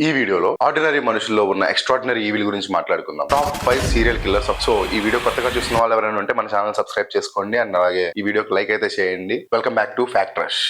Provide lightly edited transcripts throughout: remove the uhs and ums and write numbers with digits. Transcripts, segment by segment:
ఈ వీడియోలో ఆర్డినరీ మనుషుల్లో ఉన్న ఎక్స్ట్రాడినరీ ఈవిల్ గురించి మాట్లాడుకుందాం. Top 5 serial killers. సో ఈ వీడియో కొత్తగా చూసిన వాళ్ళు ఎవరైనా ఉంటే మన ఛానల్ సబ్స్క్రైబ్ చేసుకోండి అండ్ అలాగే ఈ వీడియోకి లైక్ అయితే చేయండి. Welcome back to fact rush.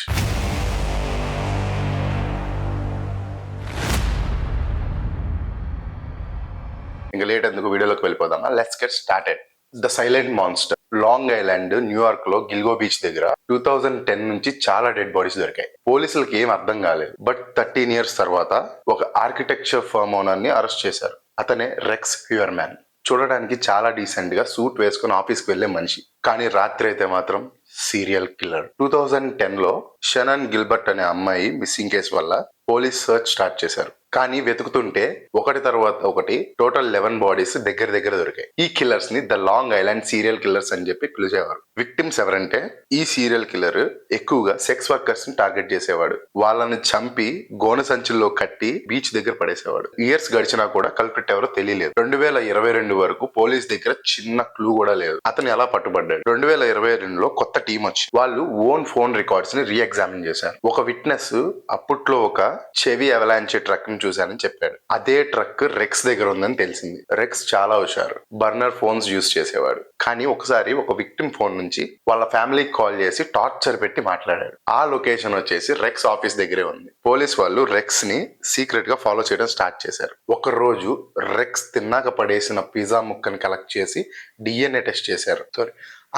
ఇంకా లేట్ ఎందుకు వీడియోలోకి వెళ్ళిపోదామా? Let's get started. The silent monster. Long island New York లో గిల్గో బీచ్ దగ్గర 2010 నుంచి చాలా డెడ్ బాడీస్ దొరికాయి. పోలీసులకి ఏం అర్థం కాలేదు. బట్ 13 years తర్వాత ఒక ఆర్కిటెక్చర్ ఫర్మ్ ఓనర్ ని అరెస్ట్ చేశారు. అతనే రెక్స్ హ్యూర్మ్యాన్. చూడడానికి చాలా డీసెంట్ గా సూట్ వేసుకుని ఆఫీస్ కి వెళ్లే మనిషి, కానీ రాత్రి అయితే మాత్రం సీరియల్ కిల్లర్. 2010 లో షనన్ గిల్బర్ట్ అనే అమ్మాయి మిస్సింగ్ కేసు వల్ల పోలీస్ సర్చ్ స్టార్ట్ చేశారు. కానీ వెతుకుతుంటే ఒకటి తర్వాత ఒకటి టోటల్ 11 బాడీస్ దగ్గర దొరికాయి. ఈ కిల్లర్స్ ని the long island serial killers అని చెప్పి పిలిచేవారు. విక్టిమ్స్ ఎవరంటే ఈ సీరియల్ కిల్లర్ ఎక్కువగా సెక్స్ వర్కర్స్ ని టార్గెట్ చేసేవాడు. వాళ్ళని చంపి గోన సంచుల్లో కట్టి బీచ్ దగ్గర పడేసేవాడు. ఇయర్స్ గడిచినా కూడా కల్ప్రిట్ ఎవరో తెలియలేదు. 2022 వరకు పోలీస్ దగ్గర చిన్న క్లూ కూడా లేదు. అతను ఎలా పట్టుబడ్డాడు? 2022లో కొత్త టీం వచ్చి వాళ్ళు ఓన్ ఫోన్ రికార్డ్స్ ని రీఎగ్జామిన్ చేశారు. ఒక విట్నెస్ అప్పట్లో ఒక చెవి అవలాంచే ట్రక్ ని చూశానని చెప్పాడు. అదే ట్రక్ రెక్స్ దగ్గర ఉందని తెలిసింది. రెక్స్ చాలా హుషారు. బర్నర్ ఫోన్స్ యూజ్ చేసేవాడు. కానీ ఒకసారి ఒక విక్టిమ్ ఫోన్ నుంచి వాళ్ళ ఫ్యామిలీకి కాల్ చేసి టార్చర్ పెట్టి మాట్లాడాడు. ఆ లొకేషన్ వచ్చేసి రెక్స్ ఆఫీస్ దగ్గరే ఉంది. పోలీస్ వాళ్ళు రెక్స్ ని సీక్రెట్ గా ఫాలో చేయడం స్టార్ట్ చేశారు. ఒక రోజు రెక్స్ తిన్నాక పడేసిన పిజ్జా ముక్కని కలెక్ట్ చేసి డిఎన్ఏ టెస్ట్ చేశారు.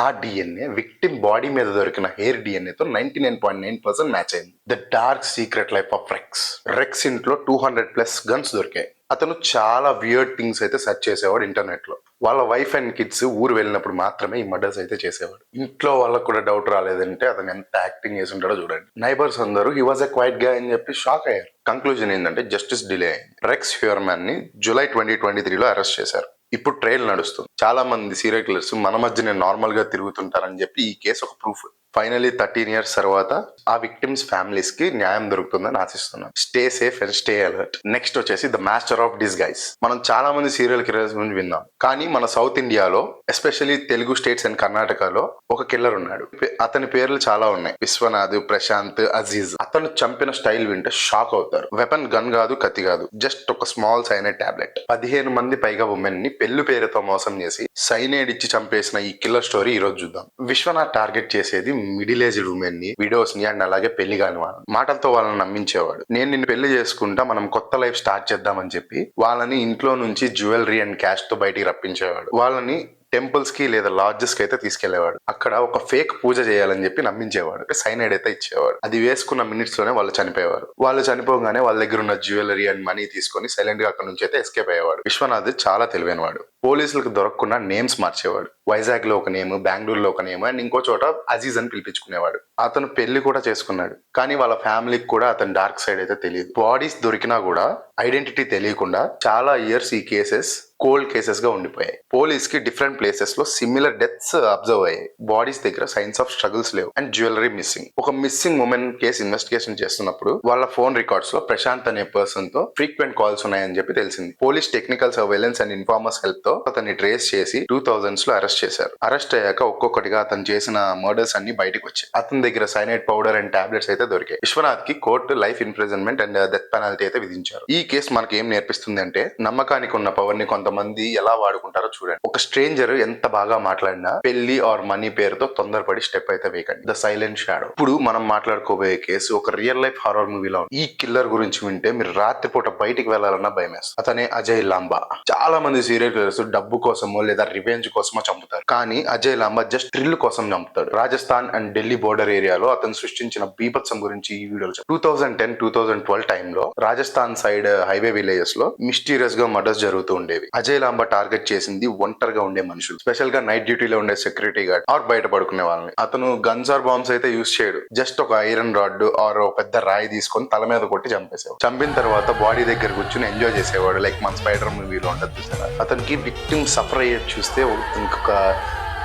ఆ డిఎన్ఏ విక్టిమ్ బాడీ మీద దొరికిన హెయిర్ డిఎన్ఏతో 99.9% మ్యాచ్ అయింది. The dark secret life of rex. Rex ఇంట్లో 200+ గన్స్ దొరికాయి. అతను చాలా వియర్డ్ థింగ్స్ అయితే సెర్చ్ చేసేవాడు ఇంటర్నెట్ లో. వాళ్ళ వైఫ్ అండ్ కిడ్స్ ఊరు వెళ్ళినప్పుడు మాత్రమే ఈ మర్డర్స్ అయితే చేసేవాడు. ఇంట్లో వాళ్ళకు కూడా డౌట్ రాలేదంటే అతను ఎంత యాక్టింగ్ చేసి ఉంటాడో చూడండి. నైబర్స్ అందరూ హీ వాజ్ ఎ క్వైట్ గా అని చెప్పి షాక్ అయ్యారు. కంక్లూజన్ ఏంటంటే జస్టిస్ డిలే అయింది. రెక్స్ హ్యూర్మ్యాన్ ని జూలై 2023లో అరెస్ట్ చేశారు. ఇప్పుడు ట్రయల్ నడుస్తుంది. చాలా మంది సీరియల్ కిల్లర్స్ మన మధ్యనే నార్మల్ గా తిరుగుతుంటారని చెప్పి ఈ కేసు ఒక ప్రూఫ్. ఫైనలీ 13 years తర్వాత ఆ విక్టిమ్స్ ఫ్యామిలీస్ కి న్యాయం దొరుకుతుందని ఆశిస్తున్నాం. Stay safe and stay alert. Next వచ్చేసి ద మాస్టర్ ఆఫ్ డిస్గైస్. మనం చాలా మంది సీరియల్ కిల్లర్స్ గురించి విన్నాం, కానీ మన సౌత్ ఇండియాలో ఎస్పెషల్లీ తెలుగు స్టేట్స్ అండ్ కర్ణాటకలో ఒక కిల్లర్ ఉన్నాడు. అతని పేర్లు చాలా ఉన్నాయి. విశ్వనాథ్, ప్రశాంత్, అజీజ్. అతను చంపిన స్టైల్ వింటే షాక్ అవుతారు. వెపన్ గన్ కాదు, కత్తి కాదు, జస్ట్ ఒక స్మాల్ సైనైడ్ టాబ్లెట్. 15 మంది పైగా ఉమెన్ ని పెళ్లి పేరుతో మోసం చేసి సైనైడ్ ఇచ్చి చంపేసిన ఈ కిల్లర్ స్టోరీ ఈ రోజు చూద్దాం. విశ్వనాథ్ టార్గెట్ చేసేది మిడిల్ ఏజ్డ్ ఉమెన్ ని, విడోస్ ని అండ్ అలాగే పెళ్లి కాని వాళ్ళు. మాటలతో వాళ్ళని నమ్మించేవాడు. నేను నిన్ను పెళ్లి చేసుకుంటా, మనం కొత్త లైఫ్ స్టార్ట్ చేద్దామని చెప్పి వాళ్ళని ఇంట్లో నుంచి జ్యువెలరీ అండ్ క్యాష్ తో బయటికి రప్పించేవాడు. వాళ్ళని టెంపుల్స్ కి లేదా లాడ్జెస్ కి అయితే తీసుకెళ్లేవాడు. అక్కడ ఒక ఫేక్ పూజ చేయాలని చెప్పి నమ్మించేవాడు. సైనైడ్ అయితే ఇచ్చేవాడు. అది వేసుకున్న మినిట్స్ లోనే వాళ్ళు చనిపోయేవారు. వాళ్ళు చనిపోగానే వాళ్ళ దగ్గర ఉన్న జ్యువెలరీ అండ్ మనీ తీసుకొని సైలెంట్ గా అక్కడ నుంచి అయితే ఎస్కేప్ అయ్యేవాడు. విశ్వనాథ్ చాలా తెలివైన వాడు. పోలీసులకు దొరకకుండా నేమ్స్ మార్చేవాడు. వైజాగ్ లో ఒక నేమ్, బెంగళూరులో ఒక నేమ్ అండ్ ఇంకో చోట అజీజ్ అని పిలిపించుకునేవాడు. అతను పెళ్లి కూడా చేసుకున్నాడు, కానీ వాళ్ళ ఫ్యామిలీకి కూడా అతని డార్క్ సైడ్ అయితే తెలియదు. బాడీస్ దొరికినా కూడా ఐడెంటిటీ తెలియకుండా చాలా ఇయర్స్ ఈ కేసెస్ కోల్డ్ కేసెస్ గా ఉండిపోయాయి. పోలీస్ కి డిఫరెంట్ ప్లేసెస్ లో సిమిలర్ డెత్స్ అబ్జర్వ్ అయ్యాయి. బాడీస్ దగ్గర సైన్స్ ఆఫ్ స్ట్రగుల్స్ లేవు అండ్ జ్యువెలరీ మిస్సింగ్. ఒక మిస్సింగ్ ఉమెన్ కేసు ఇన్వెస్టిగేషన్ చేస్తున్నప్పుడు వాళ్ళ ఫోన్ రికార్డ్స్ లో ప్రశాంత్ అనే పర్సన్ తో ఫ్రీక్వెంట్ కాల్స్ ఉన్నాయని చెప్పి తెలిసింది. Police technical surveillance and informers help తో అతన్ని ట్రేస్ చేసి 2000s లో అరెస్ట్ చేశారు. అరెస్ట్ అయ్యాక ఒక్కొక్కటిగా అతను చేసిన మర్డర్స్ అన్ని బయటకు వచ్చాయి. అతని దగ్గర సైనైడ్ పౌడర్ అండ్ టాబ్లెట్స్ అయితే దొరికాయి. విశ్వనాథ్ కి court life imprisonment and death penalty అయితే విధించారు. ఈ కేసు మనకి ఏం నేర్పిస్తుంది అంటే నమ్మకానికి ఉన్న పవర్ ని కొంతమంది ఎలా వాడుకుంటారో చూడండి. ఒక స్ట్రేంజర్ ఎంత బాగా మాట్లాడినా పెళ్లి ఆర్ మనీ పేరుతో తొందరపడి స్టెప్ అయితే వేయకండి. The silent shadow. ఇప్పుడు మనం మాట్లాడుకోబోయే కేసు ఒక రియల్ లైఫ్ హారర్ మూవీలో ఉంది. ఈ కిల్లర్ గురించి వింటే మీరు రాత్రిపూట బయటికి వెళ్లాలన్న భయం వేస్తుంది. అతనే అజయ్ లాంబా. చాలా మంది సీరియల్ కిల్లర్స్ డబ్బు కోసమో లేదా రివెంజ్ కోసమో చంపుతారు, కానీ అజయ్ లాంబా జస్ట్ థ్రిల్ కోసం చంపుతాడు. రాజస్థాన్ అండ్ ఢిల్లీ బోర్డర్ ఏరియాలో అతను సృష్టించిన బీభత్సం గురించి ఈ వీడియోలో 2010-2012 టైంలో రాజస్థాన్ సైడ్ హైవే విలేజెస్ లో మిస్టీరియస్ గా మర్డర్స్ జరుగుతూ ఉండేవి. అజయ్ లాంబా టార్గెట్ చేసింది ఒంటరిగా ఉండే మనుషులు, స్పెషల్ గా నైట్ డ్యూటీలో ఉండే సెక్యూరిటీ గార్డ్ ఆర్ బయట పడుకునే వాళ్ళని. అతను గన్స్ ఆర్ బాంబ్స్ అయితే యూజ్ చేయడు. జస్ట్ ఒక ఐరన్ రాడ్ ఆర్ ఒక పెద్ద రాయి తీసుకొని తల మీద కొట్టి చంపేసేవాడు. చంపిన తర్వాత బాడీ దగ్గర కూర్చుని ఎంజాయ్ చేసేవాడు. లైక్ మన స్పైడర్ మూవీలో ఉంటుంది చూసారా. అతనికి విక్టిమ్ సఫర్ అయ్యేది చూస్తే ఇంకొక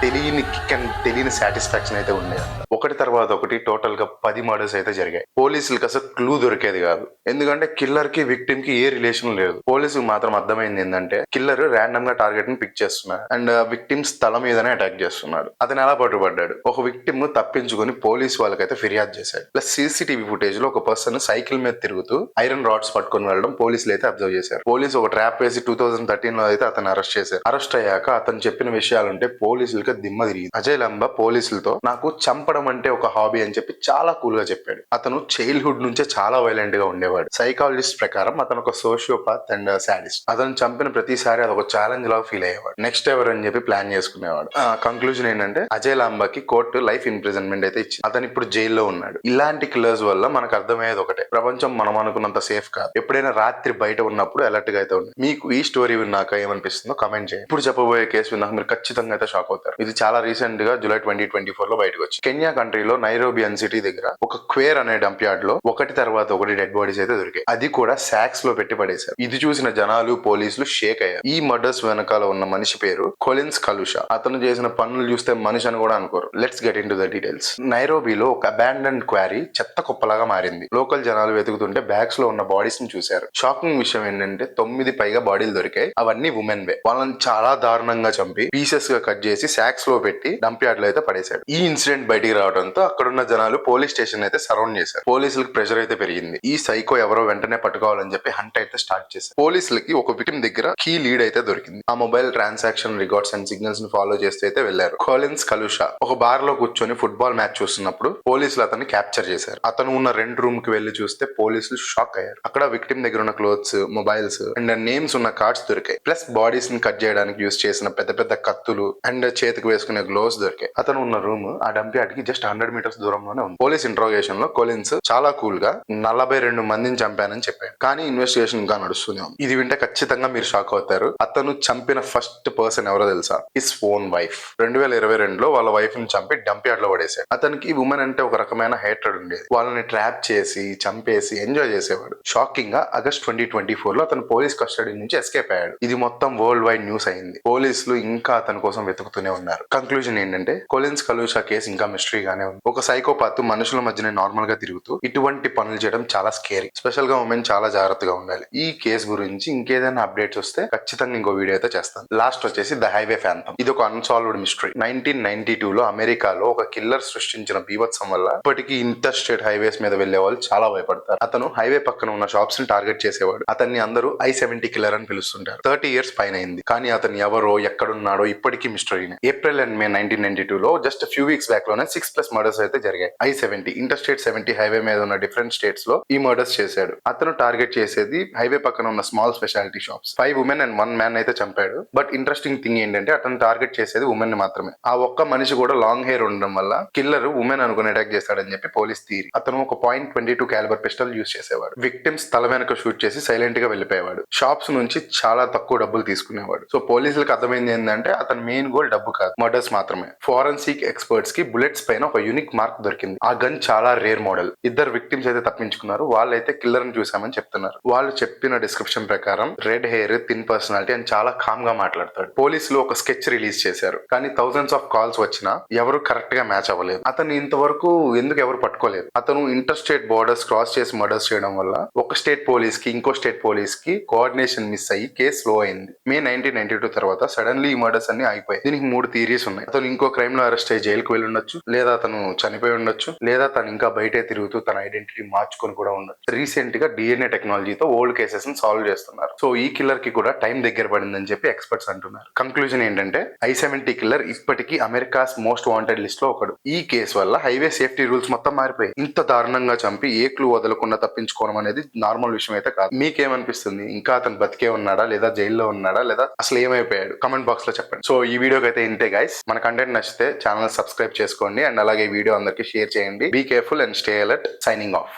తెలియని కిక్ అండ్ తెలియని సాటిస్ఫాక్షన్ అయితే ఉండేది. ఒకటి తర్వాత ఒకటి టోటల్ గా 10 మర్డర్స్ అయితే జరిగాయి. పోలీసులకు అసలు క్లూ దొరికేది కాదు, ఎందుకంటే కిల్లర్ కి విక్టిమ్ కి ఏ రిలేషన్ లేదు. పోలీసుకు మాత్రం అర్థమైంది ఏంటంటే కిల్లర్ ర్యాండమ్ గా టార్గెట్ ని పిక్ చేస్తున్నాడు అండ్ విక్టిమ్ స్థలం మీదనే అటాక్ చేస్తున్నాడు. అతను ఎలా పట్టుబడ్డాడు? ఒక విక్టిమ్ ను తప్పించుకొని పోలీసు వాళ్ళకైతే ఫిర్యాదు చేశాడు. ప్లస్ సీసీటీవీ ఫుటేజ్ లో ఒక పర్సన్ సైకిల్ మీద తిరుగుతూ ఐరన్ రాడ్స్ పట్టుకొని వెళ్ళడం పోలీసులు అయితే అబ్జర్వ్ చేశారు. పోలీసు ఒక ట్రాప్ వేసి 2013 లో అయితే అతను అరెస్ట్ చేశారు. అరెస్ట్ అయ్యాక అతను చెప్పిన విషయాలుంటే పోలీసులకి దిమ్మ తిరిగింది. అజయ్ లంబా పోలీసులతో నాకు చంపడం అంటే ఒక హాబీ అని చెప్పి చాలా కూల్ గా చెప్పాడు. అతను చైల్డ్హుడ్ నుంచే చాలా వైలెంట్ గా ఉండేవాడు. సైకాలజిస్ట్ ప్రకారం అతను ఒక సోషియోపాత్ అండ్ సాడిస్ట్. అతను చంపిన ప్రతిసారి అదొక ఛాలెంజ్ లా ఫీల్ అయ్యేవాడు. నెక్స్ట్ ఎవరు అని చెప్పి ప్లాన్ చేసుకునేవాడు. కంక్లూజన్ ఏంటంటే అజయ్ లాంబాకి కోర్టు లైఫ్ ఇంప్రిజన్మెంట్ అయితే ఇచ్చింది. అతను ఇప్పుడు జైల్లో ఉన్నాడు. ఇలాంటి కిల్లర్స్ వల్ల మనకు అర్థమయ్యేది ఒకటే, ప్రపంచం మనం అనుకున్నంత సేఫ్ కాదు. ఎప్పుడైనా రాత్రి బయట ఉన్నప్పుడు అలర్ట్ గా అయితే ఉంది. మీకు ఈ స్టోరీ విన్నాక ఏమనిపిస్తుందో కమెంట్ చేయండి. ఇప్పుడు చెప్పబోయే కేసు విన్నాక మీరు ఖచ్చితంగా అయితే షాక్ అవుతారు. ఇది చాలా రీసెంట్ గా జూలై 2024 లో బయటకు వచ్చి కెన్యా కంట్రీలో నైరోబి అన్ సిటీ దగ్గర ఒక క్వేర్ అనే డంప్ యార్డ్ లో ఒకటి తర్వాత ఒకటి డెడ్ బాడీస్ అయితే దొరికాయి. అది కూడా సాక్స్ లో పెట్టి పడేశారు. ఇది చూసిన జనాలు పోలీసులు షేక్ అయ్యారు. ఈ మర్డర్స్ వెనకాల ఉన్న మనిషి పేరు కొలిన్స్ కలుషా. అతను చేసిన పనులు చూస్తే మనిషి అని కూడా అనుకోరు. Let's get into the details. నైరోబిలో ఒక అబాండన్డ్ క్వారీ చెత్త కుప్పలాగా మారింది. లోకల్ జనాలు వెతుకుతుంటే బ్యాగ్స్ లో ఉన్న బాడీస్ ని చూశారు. షాకింగ్ విషయం ఏంటంటే 9 పైగా బాడీలు దొరికాయి. అవన్నీ ఉమెన్ వే. వాళ్ళని చాలా దారుణంగా చంపి పీసెస్ గా కట్ చేసి సాక్స్ లో పెట్టి డంప్ యార్డ్ లో అయితే పడేశాడు. ఈ ఇన్సిడెంట్ బయటికి రావడంతో అక్కడున్న జనాలు పోలీస్ స్టేషన్ అయితే సరౌండ్ చేశారు. పోలీసులకు ప్రెషర్ అయితే పెరిగింది. ఈ సైకో ఎవరో వెంటనే పట్టుకోవాలని చెప్పి హంట్ అయితే స్టార్ట్ చేశారు. పోలీసులకి ఒక విక్టిమ్ దగ్గర కీ లీడ్ అయితే దొరికింది. ఆ mobile transaction records and signals ని ఫాలో చేస్తే అయితే వెళ్లారు. కొలిన్స్ కలుషా ఒక బార్ లో కూర్చొని ఫుట్బాల్ మ్యాచ్ చూస్తున్నప్పుడు పోలీసులు అతన్ని క్యాప్చర్ చేశారు. అతను ఉన్న రెంట్ రూమ్ కి వెళ్లి చూస్తే పోలీసులు షాక్ అయ్యారు. అక్కడ విక్టిమ్ దగ్గర ఉన్న క్లోత్స్, మొబైల్స్ అండ్ నేమ్స్ ఉన్న కార్డ్స్ దొరికాయి. ప్లస్ బాడీస్ ని కట్ చేయడానికి యూజ్ చేసిన పెద్ద పెద్ద కత్తులు అండ్ చేతికి వేసుకునే గ్లోవ్స్ దొరికాయి. అతను ఉన్న రూమ్ ఆ డంప్ యార్డ్ కి జస్ట్ 100 మీటర్స్ దూరంలోనే ఉంది. పోలీస్ ఇంట్రోగేషన్ లో కొలిన్స్ చాలా కూల్ గా 42 మందిని చంపానని చెప్పాడు. కానీ ఇన్వెస్టిగేషన్ ఇంకా నడుస్తూనే ఉంది. ఇది వింటే ఖచ్చితంగా మీరు షాక్ అవుతారు. అతను చంపిన ఫస్ట్ పర్సన్ ఎవరో తెలుసా? His own wife. 2022లో వాళ్ళ వైఫ్ ని చంపి డంప్ యార్డ్ లో పడేశాడు. అతనికి ఉమెన్ అంటే ఒక రకమైన హేట్రెడ్ ఉండేది. వాళ్ళని ట్రాప్ చేసి చంపేసి ఎంజాయ్ చేసేవాడు. షాకింగ్ గా ఆగస్ట్ 2024 లో అతను పోలీస్ కస్టడీ నుంచి ఎస్కేప్ అయ్యాడు. ఇది మొత్తం వరల్డ్ వైడ్ న్యూస్ అయింది. పోలీసులు ఇంకా అతని కోసం వెతుకుతూనే ఉన్నారు. కంక్లూజన్ ఏంటంటే కొలిన్స్ కలుషా కేసు ఇంకా మిస్టరీగానే ఉంది. ఒక సైకోపాత్ మనుషుల మధ్యనే నార్మల్ గా తిరుగుతూ ఇటువంటి పనులు చేయడం చాలా స్కేరీ. స్పెషల్ గా ఉమెన్ చాలా జాగ్రత్తగా ఉండాలి. ఈ కేసు గురించి ఇంకేదైనా అప్డేట్స్ వస్తే ఖచ్చితంగా ఇంకో వీడియో అయితే చేస్తాను. లాస్ట్ వచ్చేసి ద హైవే ఫ్యాంటమ్. ఇది ఒక అన్సాల్వ్డ్ మిస్టరీ. 1992లో అమెరికాలో ఒక కిల్లర్ సృష్టించిన బీభత్సం వల్ల ఇప్పటికీ ఇంటర్ స్టేట్ హైవేస్ మీద వెళ్లే వాళ్ళు చాలా భయపడతారు. అతను హైవే పక్కన ఉన్న షాప్స్ ని టార్గెట్ చేసేవాడు. అతన్ని అందరూ I-70 కిల్లర్ అని పిలుస్తుంటారు. 30 years పైన అయింది. కానీ అతను ఎవరో ఎక్కడున్నాడో ఇప్పటికీ మిస్టరీనే. ఏప్రిల్ అండ్ మే 1992లో జస్ట్ ఫ్యూ వీక్స్ బ్యాక్ లోనే 6+ మర్డర్స్ అయితే జరిగాయి. I-70 ఇంటర్ స్టేట్ 70 హైవే మీద ఉన్న డిఫరెంట్ స్టేట్స్ లో ఈ మర్డర్స్ చేశాడు. అతను టార్గెట్ చేసేది హైవే పక్కన ఉన్న small speciality shops. 5 women and 1 man అయితే చంపాడు. బట్ ఇంట్రెస్టింగ్ థింగ్ ఏంటంటే అతను టార్గెట్ చేసేది ఉమెన్ ని మాత్రమే. ఆ ఒక్క మనిషి కూడా లాంగ్ హెయిర్ ఉండడం వల్ల కిల్లర్ ఉమెన్ అనుకుని అటాక్ చేస్తాడని చెప్పి పోలీస్ థియరీ. అతను ఒక .22 క్యాలిబర్ పిస్టల్ యూజ్ చేసేవాడు. విక్టిమ్స్ తల వెనక షూట్ చేసి సైలెంట్ గా వెళ్ళిపోయేవాడు. షాప్స్ నుంచి చాలా తక్కువ డబ్బులు తీసుకునేవాడు. సో పోలీసులకు అర్థమైంది ఏంటంటే అతని మెయిన్ గోల్ డబ్బు కాదు, మర్డర్స్ మాత్రమే. ఫోరెన్సిక్ ఎక్స్పర్ట్స్ కి బుల్లెట్స్ పైన ఒక యూనిక్ మార్క్ దొరికింది. ఆ గన్ చాలా రేర్ మోడల్. ఇద్దరు విక్టిమ్స్ అయితే తప్పించుకున్నారు. వాళ్ళైతే కిల్లర్ ని చూసామని చెప్తున్నారు. వాళ్ళు చెప్పిన డిస్క్రిప్షన్ ప్రకారం రెడ్ హెయిర్, థిన్ పర్సనాలిటీ అని చాలా కామ్ గా మాట్లాడతాడు. పోలీసులు ఒక స్కెచ్ రిలీజ్ చేశారు. కానీ థౌసండ్స్ ఆఫ్ కాల్స్ వచ్చినా ఎవరు కరెక్ట్ గా మ్యాచ్ అవ్వలేదు. అతను ఇంతవరకు ఎందుకు ఎవరు పట్టుకోలేదు. అతను ఇంటర్ స్టేట్ బోర్డర్స్ క్రాస్ చేసి మర్డర్స్ చేయడం వల్ల ఒక స్టేట్ పోలీస్ కి ఇంకో స్టేట్ పోలీస్ కి కోఆర్డినేషన్ మిస్ అయ్యి కేసు స్లో అయింది. మే 1992 తర్వాత సడన్లీ ఈ మర్డర్స్ అన్ని ఆగిపోయాయి. దీనికి 3 థియరీస్ ఉన్నాయి. అతను ఇంకో క్రైమ్ లో అరెస్ట్ అయ్యి జైలుకు వెళ్ళి ఉండొచ్చు, లేదా అతను చనిపోయి ఉండొచ్చు, లేదా తను ఇంకా బయటే తిరుగుతూ తన ఐడెంటిటీ మార్చుకొని కూడా ఉండొచ్చు. రీసెంట్ గా DNA టెక్నాలజీతో ఓల్డ్ కేసెస్ ని సాల్వ్ చేస్తున్నారు. సో ఈ కిల్లర్ కి కూడా టైం దగ్గర పడిందని చెప్పి ఎక్స్పర్ట్స్ అంటున్నారు. కంక్లూజన్ ఏంటంటే I-70 కిల్లర్ ఇప్పటికీ అమెరికాస్ మోస్ట్ వాంటెడ్ లిస్ట్ లో ఒకడు. ఈ కేసు వల్ల హైవే సేఫ్టీ రూల్స్ మొత్తం మారిపోయాయి. ఇంత దారుణంగా చంపి ఏ క్లూ వదలకుండా తప్పించుకోవడం అనేది నార్మల్ విషయం అయితే కాదు. మీకేమనిపిస్తుంది? ఇంకా అతను బతికే ఉన్నాడా, లేదా జైల్లో ఉన్నాడా, లేదా అసలు ఏమైపోయాడు? కమెంట్ బాక్స్ లో చెప్పండి. సో ఈ వీడియోకి అయితే ఇంతే గైస్. మన కంటెంట్ నచ్చితే ఛానల్ సబ్స్క్రైబ్ చేసుకోండి అండ్ అలాగే ఈ వీడియో అందరికి షేర్ చేయండి. Be careful and stay alert. Signing of.